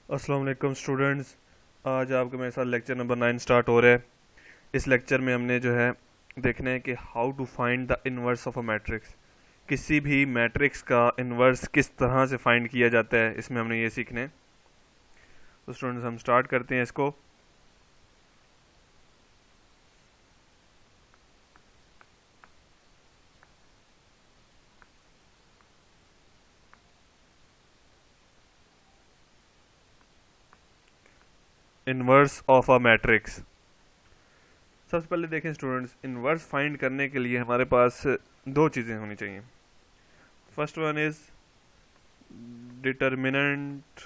अस्सलाम वालेकुम स्टूडेंट्स। आज आपका मेरे साथ लेक्चर नंबर 9 स्टार्ट हो रहा है। इस लेक्चर में हमने जो है देखना है कि how to find the inverse of a matrix. किसी भी मैट्रिक्स का इन्वर्स किस तरह से फाइंड किया जाता है, इसमें हमने ये सीखना है। तो स्टूडेंट्स हम स्टार्ट करते हैं इसको। Inverse of a matrix. सबसे पहले देखें स्टूडेंट्स, इन्वर्स फाइंड करने के लिए हमारे पास दो चीज़ें होनी चाहिए। First one is determinant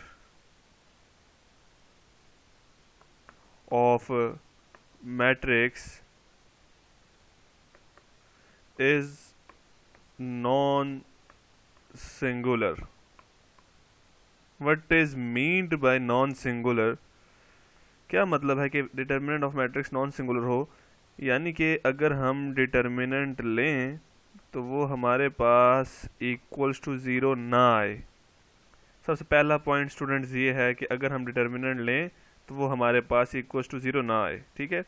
of matrix is non singular. What is meant by non singular? क्या मतलब है कि determinant of matrix non singular हो, यानी कि अगर हम डिटर्मिनेंट लें तो वो हमारे पास इक्वल्स टू ज़ीरो ना आए। सबसे पहला पॉइंट स्टूडेंट्स ये है कि अगर हम डिटर्मिनेंट लें तो वो हमारे पास इक्वल्स टू ज़ीरो ना आए, ठीक है।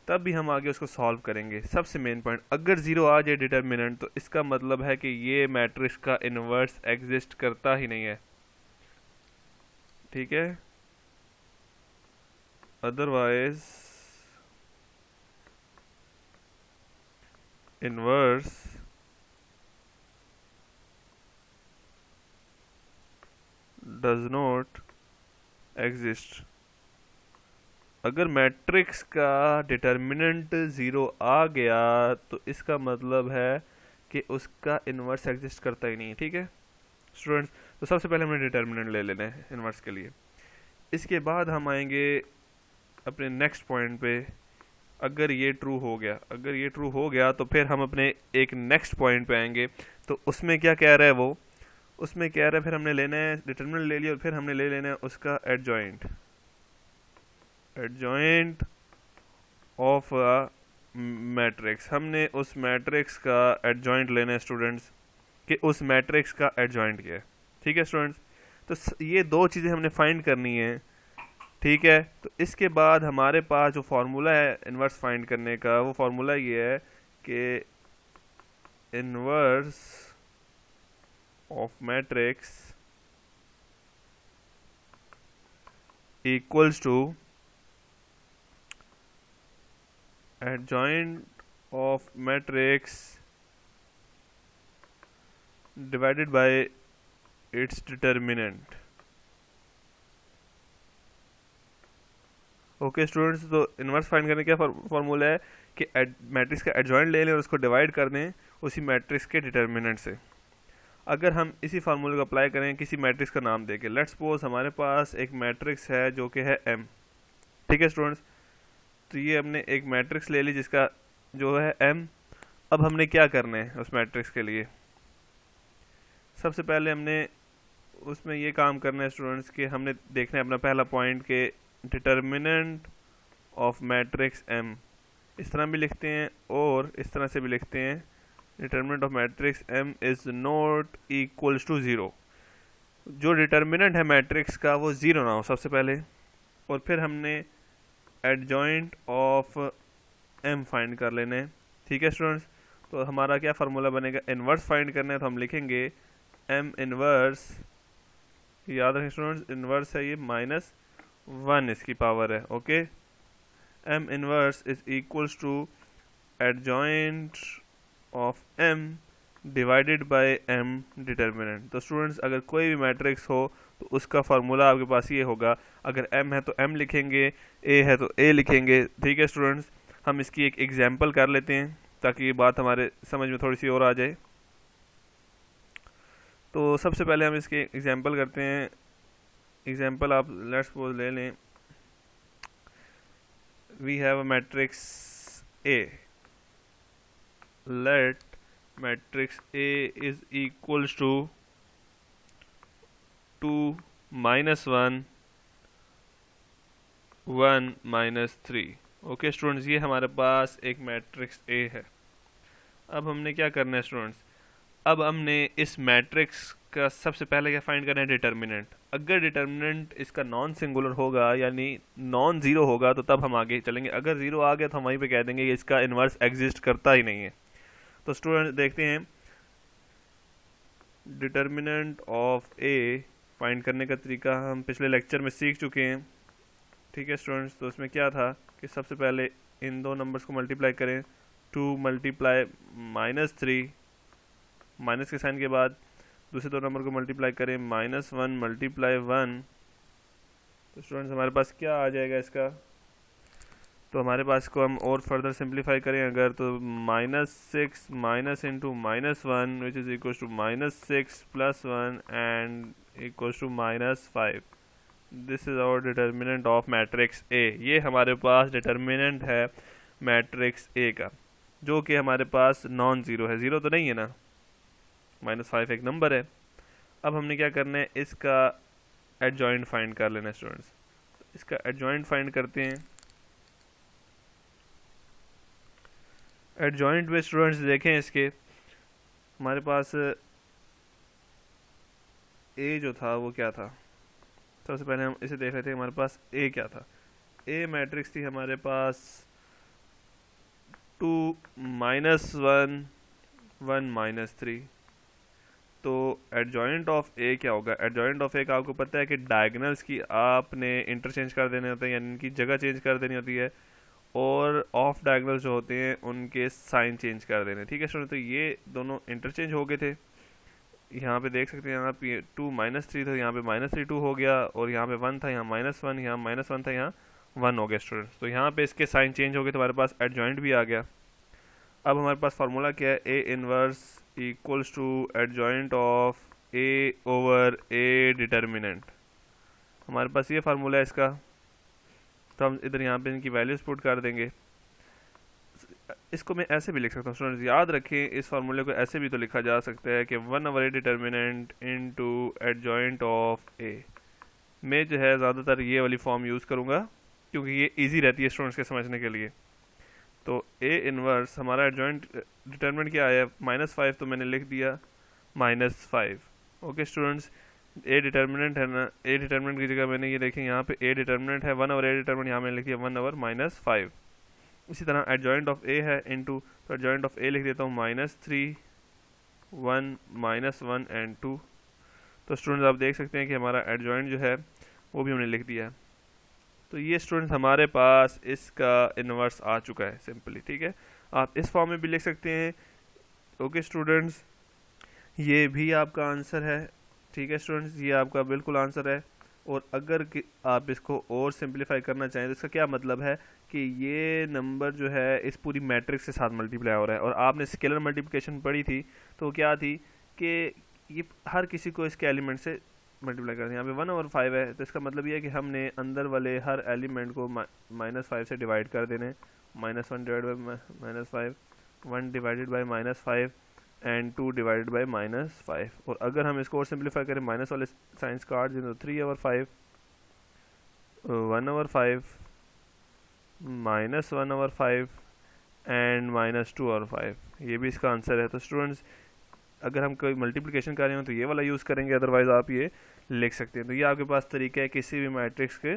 तब भी हम आगे उसको सॉल्व करेंगे। सबसे मेन पॉइंट, अगर ज़ीरो आ जाए डिटर्मिनेंट तो इसका मतलब है कि ये मैट्रिक्स का इन्वर्स एग्जिस्ट करता ही नहीं है, ठीक है। Otherwise inverse does not exist. अगर मैट्रिक्स का डिटर्मिनेंट ज़ीरो आ गया तो इसका मतलब है कि उसका इन्वर्स एग्जिस्ट करता ही नहीं, ठीक है स्टूडेंट्स। तो सबसे पहले हमें डिटर्मिनेंट ले लेना है इन्वर्स के लिए। इसके बाद हम आएंगे अपने नेक्स्ट पॉइंट पे। अगर ये ट्रू हो गया तो फिर हम अपने एक नेक्स्ट पॉइंट पे आएंगे। तो उसमें क्या कह रहा है वो, उसमें कह रहा है फिर हमने लेना है डिटर्मिनेंट ले लिया और फिर हमने ले लेना है उसका एडजॉइंट ऑफ अ मैट्रिक्स। हमने उस मैट्रिक्स का एडजॉइंट लेना है स्टूडेंट्स, कि उस मैट्रिक्स का एडजॉइंट क्या है, ठीक है स्टूडेंट्स। तो ये दो चीज़ें हमने फाइंड करनी है, ठीक है। तो इसके बाद हमारे पास जो फार्मूला है इन्वर्स फाइंड करने का, वो फार्मूला ये है कि inverse of matrix equals to adjoint of matrix divided by its determinant। Okay students, तो इन्वर्स फाइंड करने का फॉर्मूला है कि मैट्रिक्स का एडजॉइंट ले लें और उसको डिवाइड कर दें उसी मैट्रिक्स के डिटर्मिनेंट से। अगर हम इसी फार्मूले को अप्लाई करें किसी मैट्रिक्स का नाम देके, लेट्स सपोज हमारे पास एक मैट्रिक्स है जो कि है एम, ठीक है स्टूडेंट्स। तो ये हमने एक मैट्रिक्स ले ली जिसका जो है एम। अब हमने क्या करना है उस मैट्रिक्स के लिए, सबसे पहले हमने उसमें ये काम करना है स्टूडेंट्स कि हमने देखना है अपना पहला पॉइंट के डिटर्मिनेंट ऑफ मैट्रिक्स एम। इस तरह भी लिखते हैं और इस तरह से भी लिखते हैं, determinant of matrix m is not equals to zero. जो डिटर्मिनेंट है मैट्रिक्स का वो ज़ीरो ना हो सबसे पहले, और फिर हमने एडजॉइंट ऑफ एम फाइंड कर लेने हैं, ठीक है स्टूडेंट्स। तो हमारा क्या फार्मूला बनेगा, इन्वर्स फाइंड करना है तो हम लिखेंगे एम इन्वर्स, याद रखें स्टूडेंट्स इन्वर्स है ये -1 इसकी पावर है, okay. M inverse is equals to adjoint of m divided by m determinant. तो स्टूडेंट्स अगर कोई भी मैट्रिक्स हो तो उसका फार्मूला आपके पास ये होगा, अगर m है तो m लिखेंगे, a है तो a लिखेंगे, ठीक है स्टूडेंट्स। हम इसकी एक एग्जांपल कर लेते हैं ताकि ये बात हमारे समझ में थोड़ी सी और आ जाए। तो सबसे पहले हम इसके एग्जांपल करते हैं। एग्जांपल आप लेट्स सपोज ले लें, we have a matrix a, let matrix a is equals to 2 -1 1 -3। Okay students, ये हमारे पास एक मैट्रिक्स ए है। अब हमने क्या करना है स्टूडेंट्स, अब हमने इस मैट्रिक्स इसका सबसे पहले क्या फाइंड करना है, डिटर्मिनेंट। अगर डिटर्मिनेंट इसका नॉन सिंगुलर होगा यानी नॉन ज़ीरो होगा तो तब हम आगे चलेंगे। अगर ज़ीरो आ गया तो हम वहीं पे कह देंगे कि इसका इन्वर्स एग्जिस्ट करता ही नहीं है। तो स्टूडेंट देखते हैं डिटर्मिनेंट ऑफ ए फाइंड करने का तरीका हम पिछले लेक्चर में सीख चुके हैं। ठीक है स्टूडेंट्स, तो उसमें क्या था कि सबसे पहले इन दो नंबर्स को मल्टीप्लाई करें, 2 मल्टीप्लाई -3, माइनस के साइन के बाद दूसरे दो नंबर को मल्टीप्लाई करें, -1 मल्टीप्लाई 1। तो स्टूडेंट्स हमारे पास क्या आ जाएगा इसका, तो हमारे पास को हम और फर्दर सिंप्लीफाई करें अगर, तो -6 minus into -1 which is equal to -6 + 1 and equal to -5। This is our determinant of matrix a. ये हमारे पास डिटर्मिनेंट है मैट्रिक्स ए का, जो कि हमारे पास नॉन ज़ीरो है। ज़ीरो तो नहीं है ना, -5 एक नंबर है। अब हमने क्या करना है, इसका एडजॉइंट फाइंड कर लेना है स्टूडेंट्स। इसका एडजॉइंट फाइंड करते हैं। एडजॉइंट में स्टूडेंट्स देखें इसके, हमारे पास ए जो था वो क्या था, सबसे पहले हम इसे देख रहे थे। हमारे पास ए क्या था, ए मैट्रिक्स थी हमारे पास 2 -1 1 -3। तो एडजॉइंट ऑफ ए क्या होगा, एडजॉइंट ऑफ ए का आपको पता है कि डायगोनल्स की आपने इंटरचेंज कर देने होते हैं, यानी इनकी जगह चेंज कर देनी होती है, और ऑफ डायगोनल्स जो होते हैं उनके साइन चेंज कर देने। ठीक है स्टूडेंट, तो ये दोनों इंटरचेंज हो गए थे। यहाँ पे देख सकते हैं, यहाँ पे 2 -3 था, यहाँ पे -3 2 हो गया, और यहाँ पे 1 था, यहाँ -1, यहाँ -1 था, यहाँ 1 हो गया स्टूडेंट्स। तो यहाँ पे इसके साइन चेंज हो गए तो हमारे पास एडजॉइंट भी आ गया। अब हमारे पास फार्मूला क्या है, a inverse equals to adjoint of a over a determinant. हमारे पास ये फार्मूला है इसका, तो हम इधर यहाँ पे इनकी वैल्यूज पुट कर देंगे। इसको मैं ऐसे भी लिख सकता हूँ स्टूडेंट्स, याद रखें इस फार्मूले को ऐसे भी तो लिखा जा सकता है कि 1/a determinant into adjoint of a. मैं जो है ज़्यादातर ये वाली फॉर्म यूज़ करूँगा क्योंकि ये इजी रहती है स्टूडेंट्स के समझने के लिए। तो ए इनवर्स हमारा एडजॉइंट डिटर्मिनेंट क्या आया, -5, तो मैंने लिख दिया -5। ओके स्टूडेंट्स, ए डिटर्मिनेंट है ना, ए डिटर्मिनेंट की जगह मैंने ये देखें यहाँ पे ए डिटर्मिनेंट है 1/a डिटर्मिनेंट, यहाँ मैंने लिख दिया 1/-5। इसी तरह एडजॉइंट ऑफ ए है इनटू, तो एडजॉइंट ऑफ ए लिख देता हूँ -3 1 -1 एंड 2। तो स्टूडेंट्स आप देख सकते हैं कि हमारा एडजॉइंट जो है वो भी हमने लिख दिया है। तो ये स्टूडेंट्स हमारे पास इसका इन्वर्स आ चुका है सिंपली। ठीक है, आप इस फॉर्म में भी लिख सकते हैं। ओके स्टूडेंट्स, ये भी आपका आंसर है। ठीक है स्टूडेंट्स, ये आपका बिल्कुल आंसर है। और अगर आप इसको और सिंप्लीफाई करना चाहें तो इसका क्या मतलब है कि ये नंबर जो है इस पूरी मैट्रिक्स के साथ मल्टीप्लाई हो रहा है। और आपने स्केलर मल्टीप्लिकेशन पढ़ी थी, तो क्या थी कि ये हर किसी को इसके एलिमेंट से मल्टीप्लाई करते हैं। यहाँ पे 1/5 है, तो इसका मतलब ये है कि हमने अंदर वाले हर एलिमेंट को -5 से डिवाइड कर देने। -1 divide by -5, 1 divided by -5 and 2 divided by -5। और अगर हम इसको और सिंप्लीफाई करें, माइनस वाले साइंस काट दें तो 3/5 1/5 -1/5 एंड -2/5, ये भी इसका आंसर है। तो स्टूडेंट्स अगर हम कोई मल्टीप्लिकेशन कर रहे हो तो ये वाला यूज़ करेंगे, अदरवाइज़ आप ये लिख सकते हैं। तो ये आपके पास तरीका है किसी भी मैट्रिक्स के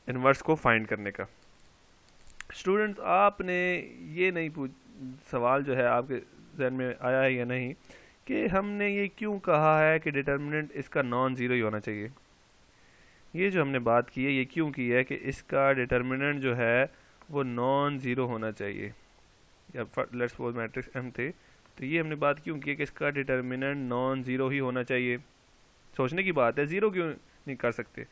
इन्वर्स को फाइंड करने का। स्टूडेंट्स आपने ये नहीं सवाल जो है आपके जहन में आया है या नहीं कि हमने ये क्यों कहा है कि डिटर्मिनेंट इसका नॉन ज़ीरो ही होना चाहिए। ये जो हमने बात की है ये क्यों की है कि इसका डिटर्मिनेंट जो है वो नॉन ज़ीरो होना चाहिए। या लेट्स सपोज मैट्रिक्स एम थे, तो ये हमने बात क्यों की है कि इसका डिटर्मिनेंट नॉन ज़ीरो ही होना चाहिए। सोचने की बात है, ज़ीरो क्यों नहीं कर सकते।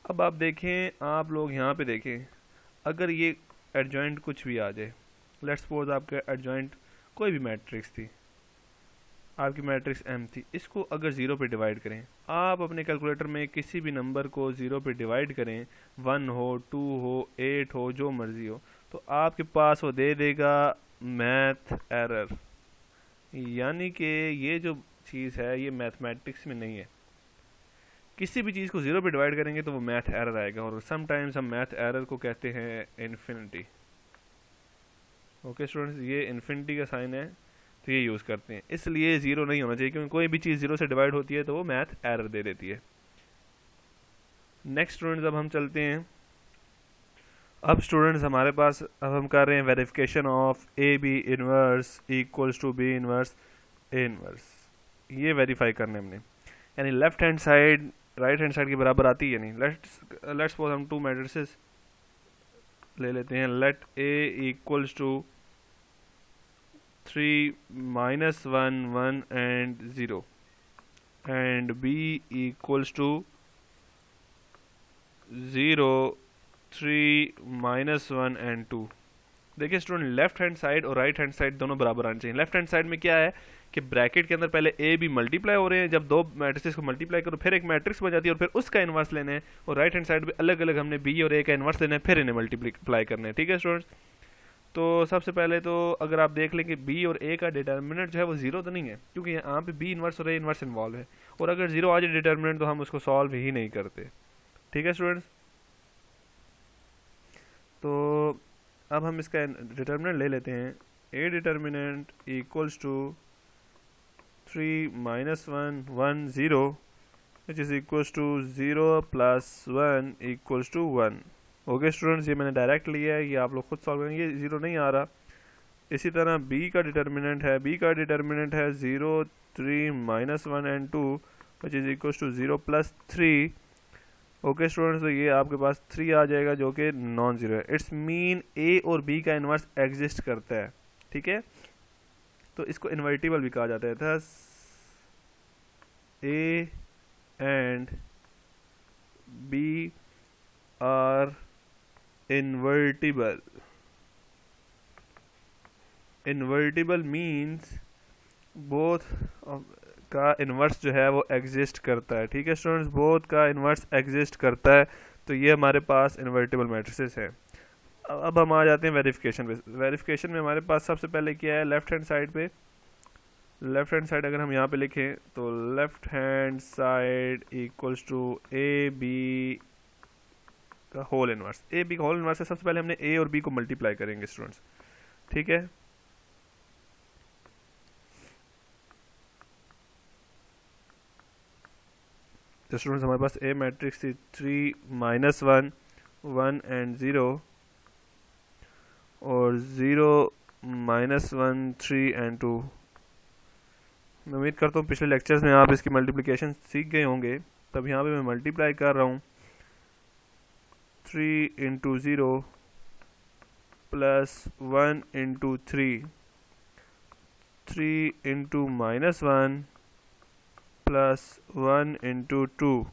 अब आप देखें, आप लोग यहाँ पे देखें, अगर ये एडजॉइंट कुछ भी आ जाए, लेट्स सपोज आपका एडजॉइंट कोई भी मैट्रिक्स थी, आपकी मैट्रिक्स एम थी, इसको अगर ज़ीरो पे डिवाइड करें, आप अपने कैलकुलेटर में किसी भी नंबर को ज़ीरो पे डिवाइड करें, 1 हो 2 हो 8 हो जो मर्ज़ी हो, तो आपके पास वो दे देगा मैथ एरर। यानी कि ये जो चीज़ है ये मैथमेटिक्स में नहीं है। किसी भी चीज़ को ज़ीरो पे डिवाइड करेंगे तो वो मैथ एरर आएगा, और समटाइम्स हम मैथ एरर को कहते हैं इन्फिनिटी। ओके स्टूडेंट्स, ये इन्फिनिटी का साइन है। तो ये यूज़ करते हैं, इसलिए ज़ीरो नहीं होना चाहिए, क्योंकि कोई भी चीज़ ज़ीरो से डिवाइड होती है तो वो मैथ एरर दे देती है। नेक्स्ट स्टूडेंट्स, अब हम चलते हैं, अब स्टूडेंट्स हमारे पास अब हम कर रहे हैं verification of a b inverse equals to b inverse a inverse. ये वेरीफाई करने हमने, यानी left hand side right hand side के बराबर आती है नहीं। लेट्स सपोज हम टू मैट्रिसेस ले लेते हैं, let a equals to 3 -1 1 and 0 and b equals to 0 3 -1 and 2। देखिए स्टूडेंट, लेफ्ट हैंड साइड और राइट हैंड साइड दोनों बराबर आने चाहिए। लेफ्ट हैंड साइड में क्या है कि ब्रैकेट के अंदर पहले ए बी मल्टीप्लाई हो रहे हैं, जब दो मैट्रिसेस को मल्टीप्लाई करो फिर एक मैट्रिक्स बन जाती है और फिर उसका इन्वर्स लेना है, और राइट हैंड साइड पे अलग अलग हमने बी और ए का इन्वर्स लेना है, फिर इन्हें मल्टीप्लाई करना है। ठीक है स्टूडेंट्स, तो सबसे पहले तो अगर आप देख लें कि बी और ए का डिटर्मिनेंट जो है वो जीरो तो नहीं है, क्योंकि यहाँ पे बी इन्वर्स और ए इन्वर्स इन्वॉल्व है, और अगर जीरो आ जाए डिटर्मिनेंट तो हम उसको सॉल्व ही नहीं करते। ठीक है स्टूडेंट्स, तो अब हम इसका डिटर्मिनेंट ले लेते हैं। A determinant equals to 3 -1 1 0 which is equals to 0 + 1 equals to 1। Okay students, ये मैंने डायरेक्ट लिया है, ये आप लोग खुद सॉल्व करेंगे, ये जीरो नहीं आ रहा। इसी तरह बी का डिटर्मिनेंट है, बी का डिटर्मिनेंट है 0 3 -1 and 2 which is equals to 0 + 3। Okay students, तो ये आपके पास 3 आ जाएगा जो कि नॉन जीरो है। इट्स मीन ए और बी का इन्वर्स एग्जिस्ट करता है। ठीक है, तो इसको इन्वर्टिबल भी कहा जाता है। Thus a and b are invertible। Invertible means both का इन्वर्स जो है वो एग्जिस्ट करता है। ठीक है स्टूडेंट्स, बोथ का इन्वर्स एग्जिस्ट करता है, तो ये हमारे पास इन्वर्टिबल मैट्रिसेस है। अब हम आ जाते हैं वेरिफिकेशन पे। वेरिफिकेशन में हमारे पास सबसे पहले क्या है, लेफ्ट हैंड साइड पे, लेफ्ट हैंड साइड अगर हम यहाँ पे लिखें तो left hand side equals to a b का होल इनवर्स। ए बी का होल इनवर्स है, सबसे पहले हमने ए और बी को मल्टीप्लाई करेंगे स्टूडेंट्स। ठीक है, तो स्टूडेंट्स हमारे पास ए मैट्रिक्स थी 3 -1 1 and 0 और 0 -1 3 and 2। मैं उम्मीद करता हूँ पिछले लेक्चर्स में आप इसकी मल्टीप्लिकेशन सीख गए होंगे, तब यहाँ पे मैं मल्टीप्लाई कर रहा हूँ 3 × 0 + 1 × 3 3 × -1 + 1 × 2।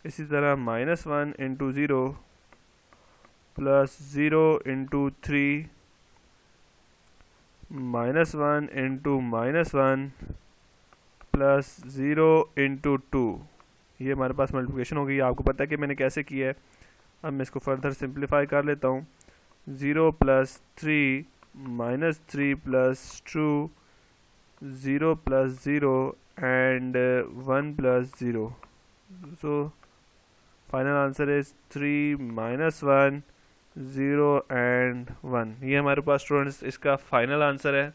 इसी तरह -1 × 0 + 0 × 3 -1 × -1 + 0 × 2। ये हमारे पास मल्टीप्लिकेशन हो गई। आपको पता है कि मैंने कैसे किया है। अब मैं इसको फर्दर सिंप्लीफाई कर लेता हूँ। 0 + 3 -3 + 2 0 + 0 and 1 + 0। So final answer is 3 -1 0 and 1। ये हमारे पास स्टूडेंट्स इसका फाइनल आंसर है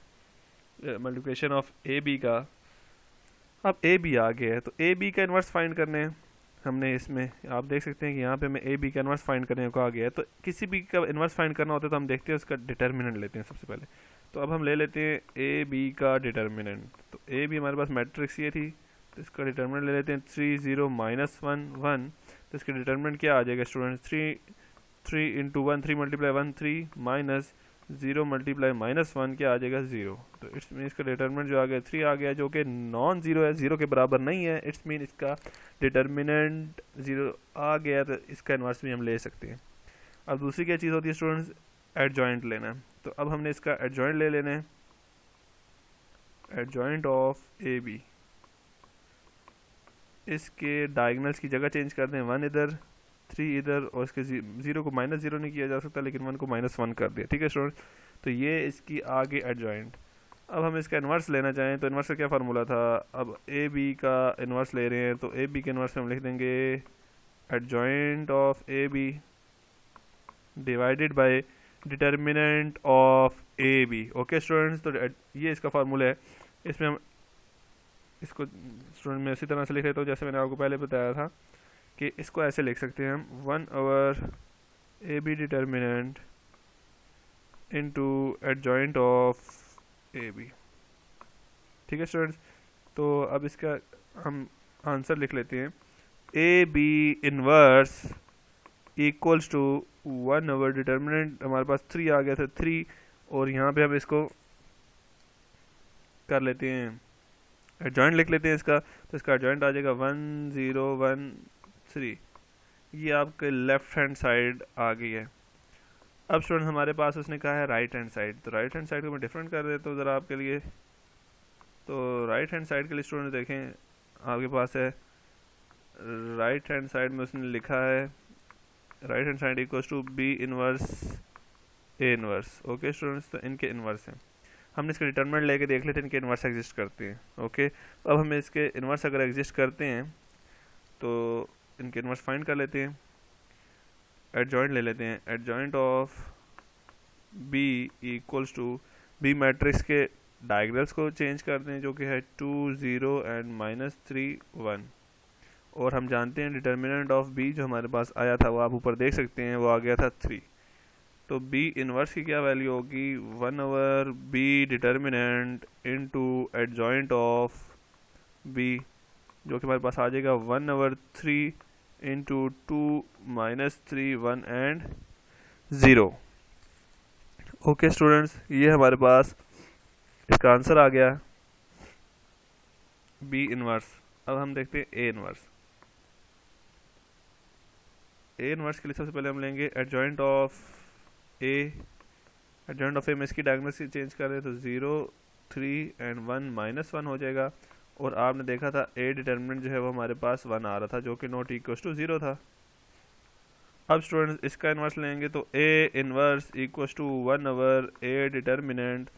मल्टीप्लिकेशन ऑफ ए बी का। अब ए बी आ गया है, तो ए बी का इन्वर्स फाइंड करने हैं हमने। इसमें आप देख सकते हैं कि यहाँ पे हमें ए बी का इन्वर्स फाइंड करने को आ गया है। तो किसी भी का इन्वर्स फाइंड करना होता है तो हम देखते हैं उसका डिटर्मिनेंट लेते हैं सबसे पहले। तो अब हम ले लेते हैं ए बी का डिटर्मिनेंट। तो ए बी हमारे पास मैट्रिक्स ये थी, तो इसका डिटर्मिनेंट ले लेते हैं 3 0 -1 1। तो इसका डिटर्मिनेंट क्या आ जाएगा स्टूडेंट, 3 × 1 3 × 1 3 -0 × -1 क्या आ जाएगा 0। तो इट्स मीन इसका डिटर्मिनेंट जो आ गया 3 आ गया, जो कि नॉन जीरो है, जीरो के बराबर नहीं है। इट्स मीन इसका डिटर्मिनेंट 0 आ गया, तो इसका इन्वर्स भी हम ले सकते हैं। अब दूसरी क्या चीज़ होती है स्टूडेंट्स, एडजॉइंट लेना। तो अब हमने इसका एडजॉइंट ले लेना है, एडजॉइंट ऑफ ए बी। इसके डायगनल्स की जगह चेंज कर दें, 1 इधर 3 इधर, और इसके 0 को -0 नहीं किया जा सकता, लेकिन 1 को -1 कर दिया। ठीक है स्टूडेंट, तो ये इसकी आगे एडजॉइंट। अब हम इसका इन्वर्स लेना चाहें तो इन्वर्स का क्या फार्मूला था। अब ए बी का इन्वर्स ले रहे हैं, तो ए बी के इन्वर्स में हम लिख देंगे adjoint of a b divided by determinant of a b. Okay students, तो ये इसका फार्मूला है। इसमें हम इसको स्टूडेंट में इसी तरह से लिख लेते हो जैसे मैंने आपको पहले बताया था कि इसको ऐसे लिख सकते हैं हम 1/a b determinant into adjoint of a b. ठीक है स्टूडेंट्स, तो अब इसका हम आंसर लिख लेते हैं। A b inverse equals to 1/, determinant हमारे पास 3 आ गया था 3, और यहाँ पे हम इसको कर लेते हैं एडजॉइंट लिख लेते हैं इसका, तो इसका एडजॉइंट आ जाएगा 1 0 1 3। ये आपके लेफ्ट हैंड साइड आ गई है। अब स्टूडेंट हमारे पास उसने कहा है राइट हैंड साइड, तो राइट हैंड साइड को मैं डिफरेंट कर देता हूँ ज़रा आपके लिए। तो राइट हैंड साइड के लिए स्टूडेंट देखें आपके पास है राइट हैंड साइड में उसने लिखा है right hand side equals to b inverse a inverse. Okay students, तो इनके इनवर्स हैं। हमने इसके डिटरमिनेंट लेके देख लेते हैं इनके इनवर्स एग्जिस्ट करते हैं। ओके, अब हमें इसके इनवर्स अगर एग्जिस्ट करते हैं तो इनके इनवर्स फाइंड कर लेते हैं। एडजॉइंट ले लेते हैं, adjoint of b equals to b matrix के डायगोनल्स को चेंज करते हैं जो कि है 2 0 एंड -3 1, और हम जानते हैं डिटर्मिनेंट ऑफ बी जो हमारे पास आया था वो आप ऊपर देख सकते हैं, वो आ गया था 3। तो बी इनवर्स की क्या वैल्यू होगी 1/b determinant into adjoint of b जो कि हमारे पास आ जाएगा 1/3 इंटू 2 -3 1 एंड 0। ओके स्टूडेंट्स, ये हमारे पास इसका आंसर आ गया बी इनवर्स। अब हम देखते हैं ए इनवर्स। ए इनवर्स के लिए सबसे पहले हम लेंगे adjoint of a. Adjoint of a में इसकी डायगोनल से चेंज कर रहे तो 0 3 एंड 1 -1 हो जाएगा, और आपने देखा था ए डिटर्मिनेंट जो है वो हमारे पास 1 आ रहा था जो कि नॉट इक्वल्स टू 0 था। अब स्टूडेंट्स इसका इन्वर्स लेंगे तो a inverse equals to 1/a determinant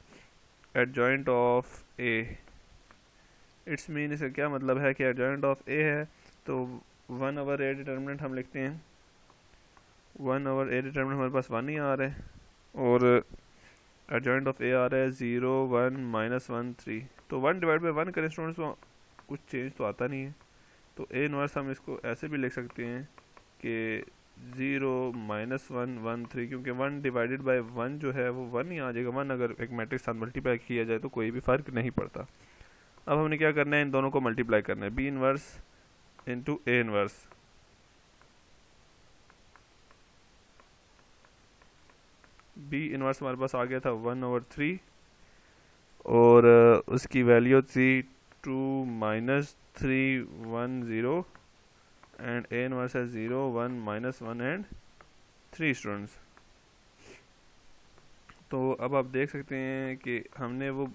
adjoint of a. It's mean इसका क्या मतलब है कि एडजॉइंट ऑफ ए है तो 1/a डिटर्मिनेंट हम लिखते हैं 1/a डिटर्मिनेंट हमारे पास 1 ही आ रहा है, और एडजॉइंट ऑफ ए आ रहा है 0 1 -1 3। तो 1 डिवाइड बाई 1 करें स्टूडेंट्स तो कुछ चेंज तो आता नहीं है, तो ए इनवर्स हम इसको ऐसे भी लिख सकते हैं कि 0 -1 1 3, क्योंकि 1 डिवाइडेड बाई 1 जो है वो 1 ही आ जाएगा। 1 अगर एक मैट्रिक्स साथ मल्टीप्लाई किया जाए तो कोई भी फ़र्क नहीं पड़ता। अब हमने क्या करना है, इन दोनों को मल्टीप्लाई करना है, b inverse into a inverse. B inverse हमारे पास आ गया था 1/3, और उसकी वैल्यू थी 2 -3 1 0, एंड ए इनवर्स है 0 1 -1 एंड 3 स्टूडेंट्स। तो अब आप देख सकते हैं कि हमने वो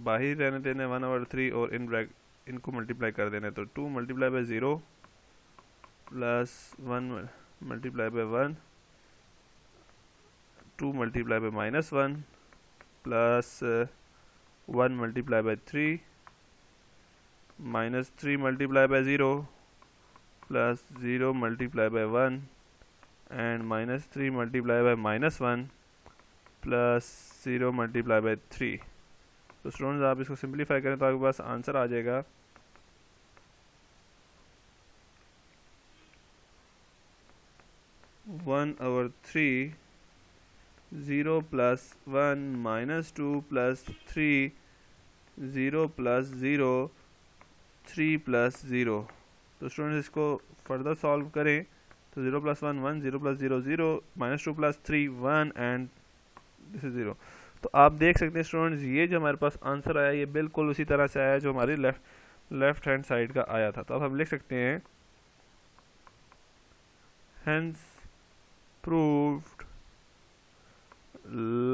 बाहर रहने देना 1/3 और इनको मल्टीप्लाई कर देना है, तो 2 multiply by 0 plus 1 multiply by 1, 2 multiply by -1 plus 1 multiply by 3 -3 multiply by 0 plus 0 multiply by 1 and -3 multiply by -1 plus 0 multiply by 3। तो स्टूडेंट्स आप इसको सिंप्लीफाई करें तो आपके पास आंसर आ जाएगा 1/3 0 प्लस 1 -2 प्लस 3 0 प्लस 0 3 प्लस 0। तो स्टूडेंट्स इसको फर्दर सॉल्व करें तो 0 + 1 1 0 + 0 0 -2 + 3 1 एंड दिस इज 0। तो आप देख सकते हैं स्टूडेंट्स ये जो हमारे पास आंसर आया ये बिल्कुल उसी तरह से आया जो हमारी लेफ्ट हैंड साइड का आया था। तो अब हम लिख सकते हैं hence proved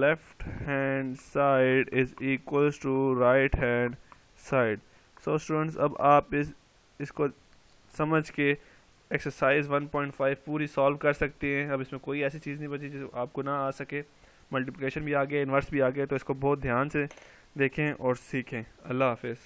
left hand side is equals to right hand side. So students अब आप इसको समझ के एक्सरसाइज 1.5 पूरी सॉल्व कर सकते हैं। अब इसमें कोई ऐसी चीज़ नहीं बची जो आपको ना आ सके। मल्टीप्लिकेशन भी आ गया, इन्वर्स भी आ गया, तो इसको बहुत ध्यान से देखें और सीखें। अल्लाह हाफिज़।